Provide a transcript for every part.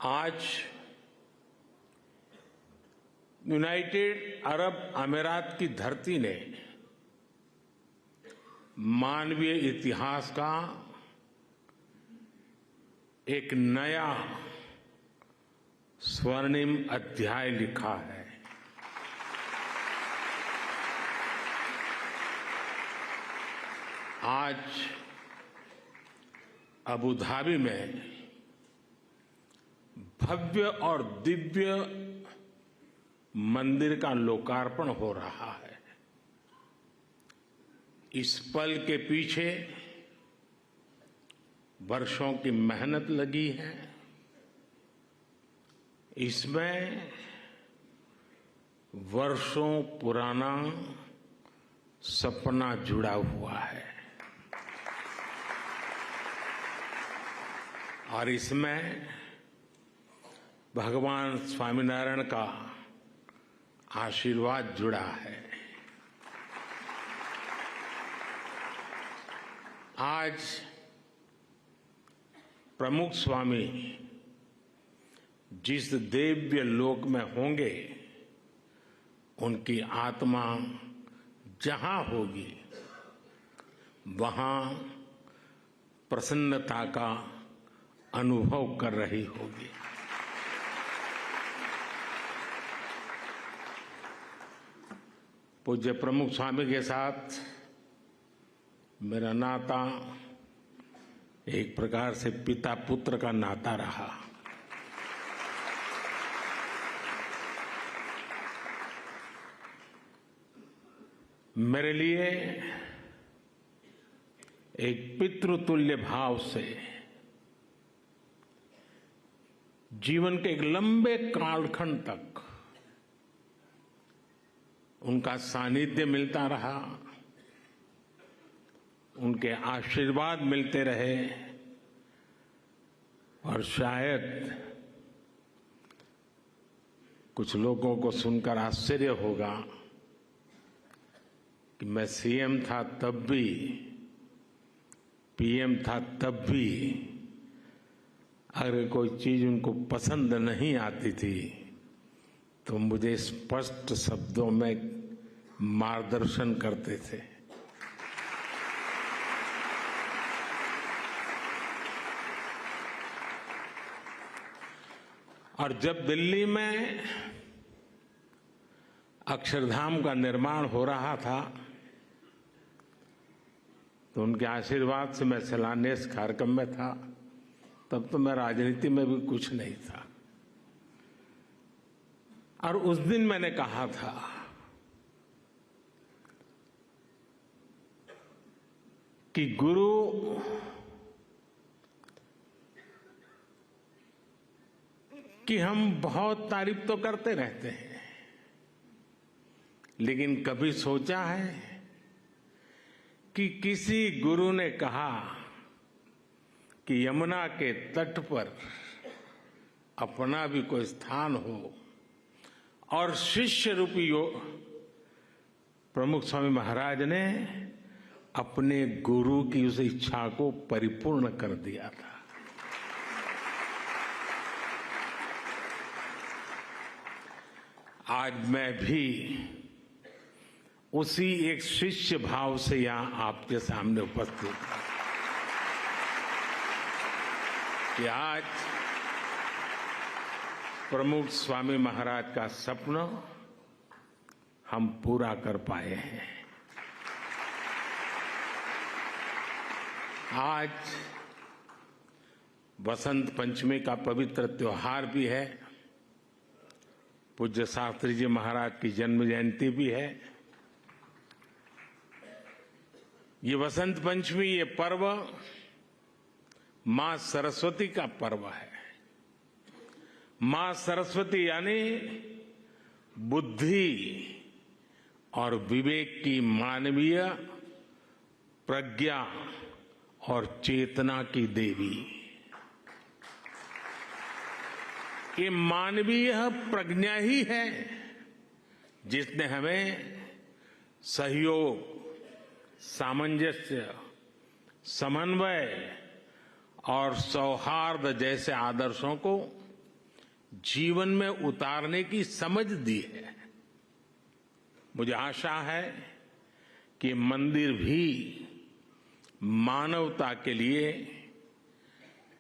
आज United Arab अमीरात की धरती ने मानवीय इतिहास का एक नया स्वर्णिम अध्याय लिखा है। आज अबू धाबी में भव्य और दिव्य मंदिर का लोकार्पण हो रहा है। इस पल के पीछे वर्षों की मेहनत लगी है। इसमें वर्षों पुराना सपना जुड़ा हुआ है और इसमें भगवान स्वामीनारायण का आशीर्वाद जुड़ा है। आज प्रमुख स्वामी जिस दिव्य लोक में होंगे, उनकी आत्मा जहां होगी वहां प्रसन्नता का अनुभव कर रही होगी। पूज्य प्रमुख स्वामी के साथ मेरा नाता एक प्रकार से पिता पुत्र का नाता रहा। मेरे लिए एक पितृतुल्य भाव से जीवन के एक लंबे कालखंड तक उनका सानिध्य मिलता रहा, उनके आशीर्वाद मिलते रहे और शायद कुछ लोगों को सुनकर आश्चर्य होगा कि मैं सीएम था तब भी, पीएम था तब भी अगर कोई चीज उनको पसंद नहीं आती थी तो मुझे स्पष्ट शब्दों में मार्गदर्शन करते थे। और जब दिल्ली में अक्षरधाम का निर्माण हो रहा था तो उनके आशीर्वाद से मैं शिलान्यास कार्यक्रम में था। तब तो मैं राजनीति में भी कुछ नहीं था और उस दिन मैंने कहा था कि गुरु की हम बहुत तारीफ तो करते रहते हैं, लेकिन कभी सोचा है कि किसी गुरु ने कहा कि यमुना के तट पर अपना भी कोई स्थान हो और शिष्य रूपी प्रमुख स्वामी महाराज ने अपने गुरु की उस इच्छा को परिपूर्ण कर दिया था। आज मैं भी उसी एक शिष्य भाव से यहां आपके सामने उपस्थित हूं कि आज प्रमुख स्वामी महाराज का सपना हम पूरा कर पाए हैं। आज वसंत पंचमी का पवित्र त्योहार भी है, पूज्य शास्त्री जी महाराज की जन्म जयंती भी है। ये वसंत पंचमी, ये पर्व मां सरस्वती का पर्व है। मां सरस्वती यानी बुद्धि और विवेक की मानवीय प्रज्ञा और चेतना की देवी। ये मानवीय प्रज्ञा ही है जिसने हमें सहयोग, सामंजस्य, समन्वय और सौहार्द जैसे आदर्शों को जीवन में उतारने की समझ दी है। मुझे आशा है कि मंदिर भी मानवता के लिए,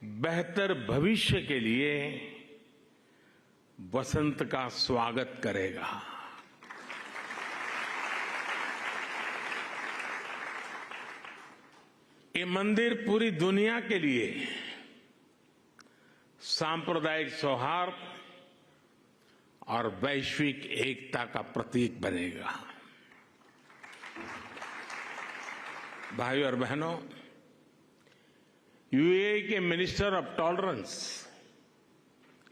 बेहतर भविष्य के लिए वसंत का स्वागत करेगा। ये मंदिर पूरी दुनिया के लिए सांप्रदायिक सौहार्द और वैश्विक एकता का प्रतीक बनेगा। भाइयों और बहनों, यूएई के minister of tolerance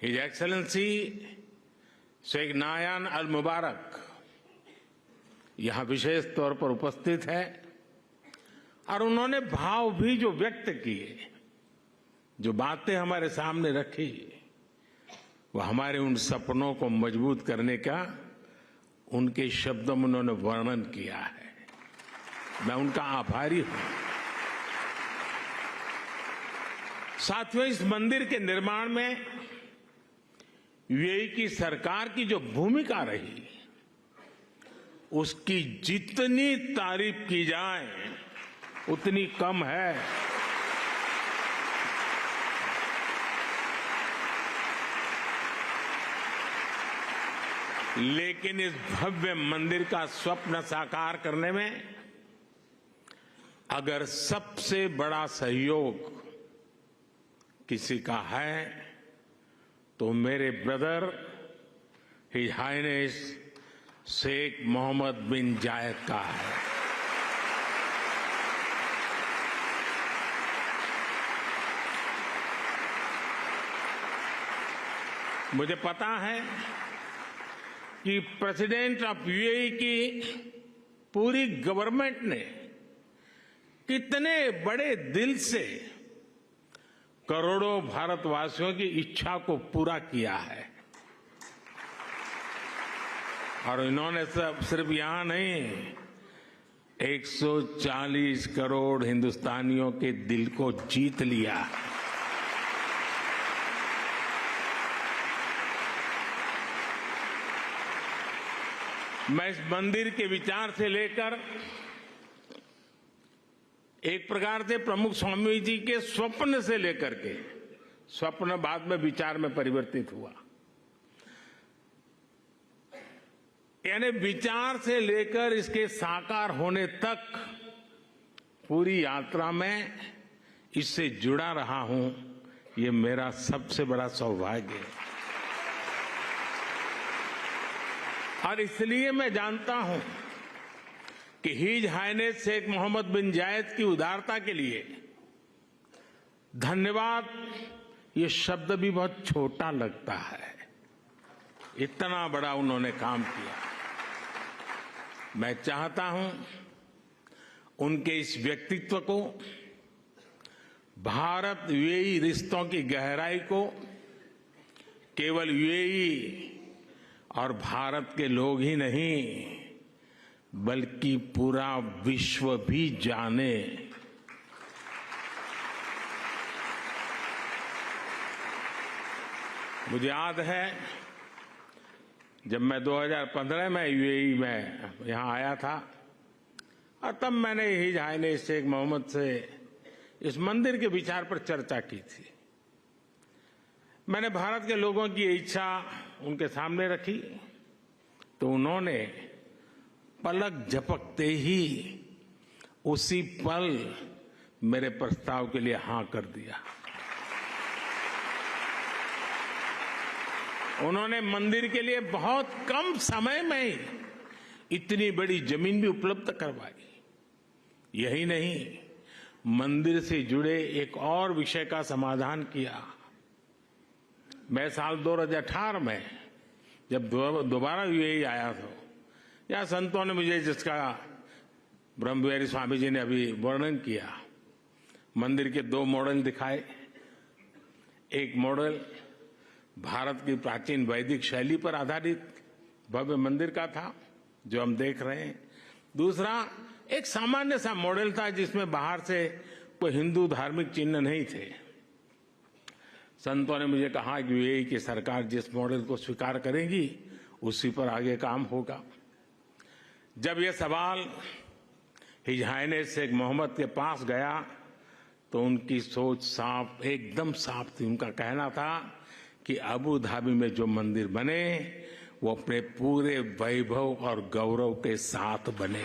his excellency Sheikh Nahyan Al Mubarak यहां विशेष तौर पर उपस्थित है और उन्होंने भाव भी जो व्यक्त किए, जो बातें हमारे सामने रखी, वो हमारे उन सपनों को मजबूत करने का उनके शब्दों में उन्होंने वर्णन किया है। मैं उनका आभारी हूं। साथियों, इस मंदिर के निर्माण में यूएई की सरकार की जो भूमिका रही, उसकी जितनी तारीफ की जाए उतनी कम है। लेकिन इस भव्य मंदिर का स्वप्न साकार करने में अगर सबसे बड़ा सहयोग किसी का है तो मेरे brother his highness Sheikh Mohammed bin Zayed का है। मुझे पता है कि प्रेसिडेंट ऑफ यूएई की पूरी गवर्नमेंट ने कितने बड़े दिल से करोड़ों भारतवासियों की इच्छा को पूरा किया है। और इन्होंने सिर्फ यहां नहीं, 140 करोड़ हिंदुस्तानियों के दिल को जीत लिया। मैं इस मंदिर के विचार से लेकर एक प्रकार से प्रमुख स्वामी जी के स्वप्न से लेकर के, स्वप्न बाद में विचार में परिवर्तित हुआ, यानी विचार से लेकर इसके साकार होने तक पूरी यात्रा में इससे जुड़ा रहा हूं। ये मेरा सबसे बड़ा सौभाग्य है। और इसलिए मैं जानता हूं कि his highness Sheikh Mohammed bin जायद की उदारता के लिए धन्यवाद ये शब्द भी बहुत छोटा लगता है। इतना बड़ा उन्होंने काम किया। मैं चाहता हूं उनके इस व्यक्तित्व को, भारत यूएई रिश्तों की गहराई को केवल यूएई और भारत के लोग ही नहीं बल्कि पूरा विश्व भी जाने। मुझे याद है जब मैं 2015 में यूएई में यहां आया था और तब मैंने हिज हाइनेस शेख मोहम्मद से इस मंदिर के विचार पर चर्चा की थी। मैंने भारत के लोगों की इच्छा उनके सामने रखी तो उन्होंने पलक झपकते ही उसी पल मेरे प्रस्ताव के लिए हां कर दिया। उन्होंने मंदिर के लिए बहुत कम समय में ही इतनी बड़ी जमीन भी उपलब्ध करवाई। यही नहीं, मंदिर से जुड़े एक और विषय का समाधान किया। मैं साल 2018 में जब दोबारा यूएई आया था, या संतों ने मुझे, जिसका ब्रह्मविहारी स्वामी जी ने अभी वर्णन किया, मंदिर के 2 मॉडल दिखाए। एक मॉडल भारत की प्राचीन वैदिक शैली पर आधारित भव्य मंदिर का था जो हम देख रहे हैं। दूसरा एक सामान्य सा मॉडल था जिसमें बाहर से कोई हिंदू धार्मिक चिन्ह नहीं थे। संतों ने मुझे कहा कि यूएई की सरकार जिस मॉडल को स्वीकार करेगी उसी पर आगे काम होगा। जब ये सवाल हिज हाइनेस शेख मोहम्मद के पास गया तो उनकी सोच साफ, एकदम साफ थी। उनका कहना था कि अबू धाबी में जो मंदिर बने वो अपने पूरे वैभव और गौरव के साथ बने।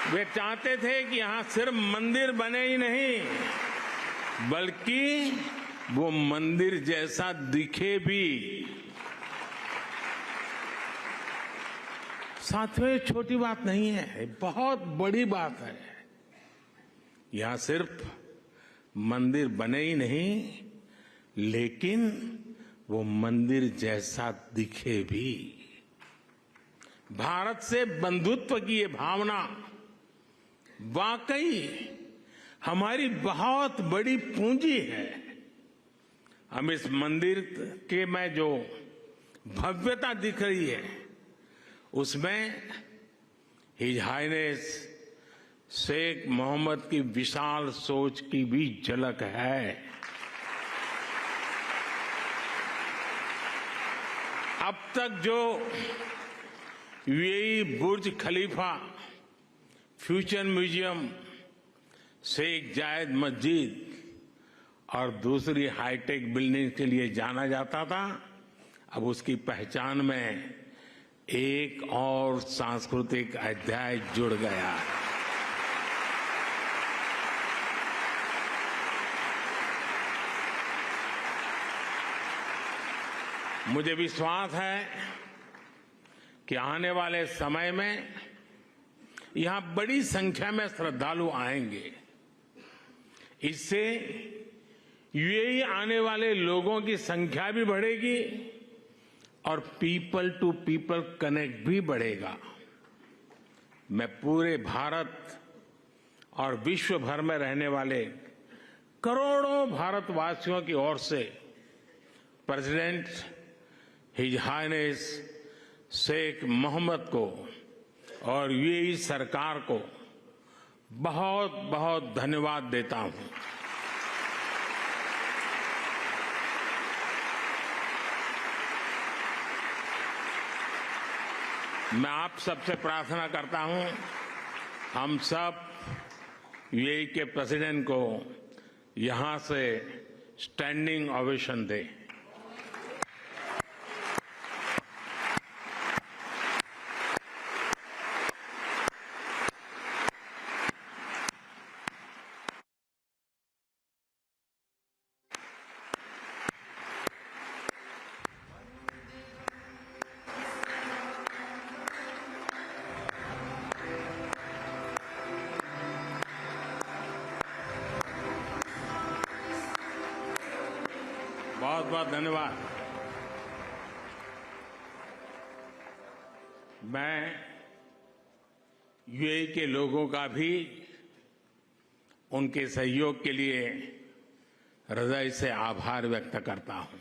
वे चाहते थे कि यहां सिर्फ मंदिर बने ही नहीं, बल्कि वो मंदिर जैसा दिखे भी। साथियों, ये छोटी बात नहीं है, बहुत बड़ी बात है। यहां सिर्फ मंदिर बने ही नहीं, लेकिन वो मंदिर जैसा दिखे भी। भारत से बंधुत्व की ये भावना वाकई हमारी बहुत बड़ी पूंजी है। हम इस मंदिर के में जो भव्यता दिख रही है उसमें हिज हाइनेस शेख मोहम्मद की विशाल सोच की भी झलक है। अब तक जो यूएई बुर्ज खलीफा, फ्यूचर म्यूजियम, शेख जायद मस्जिद और दूसरी हाईटेक बिल्डिंग के लिए जाना जाता था, अब उसकी पहचान में एक और सांस्कृतिक अध्याय जुड़ गया है। मुझे विश्वास है कि आने वाले समय में यहां बड़ी संख्या में श्रद्धालु आएंगे। इससे यूएई आने वाले लोगों की संख्या भी बढ़ेगी और पीपल टू पीपल कनेक्ट भी बढ़ेगा। मैं पूरे भारत और विश्व भर में रहने वाले करोड़ों भारतवासियों की ओर से president his highness Sheikh Mohammed को और यूएई सरकार को बहुत बहुत धन्यवाद देता हूं। मैं आप सबसे प्रार्थना करता हूं, हम सब यूएई के प्रेसिडेंट को यहां से स्टैंडिंग ओवेशन दें। बहुत बहुत धन्यवाद। मैं यूएई के लोगों का भी उनके सहयोग के लिए हृदय से आभार व्यक्त करता हूं।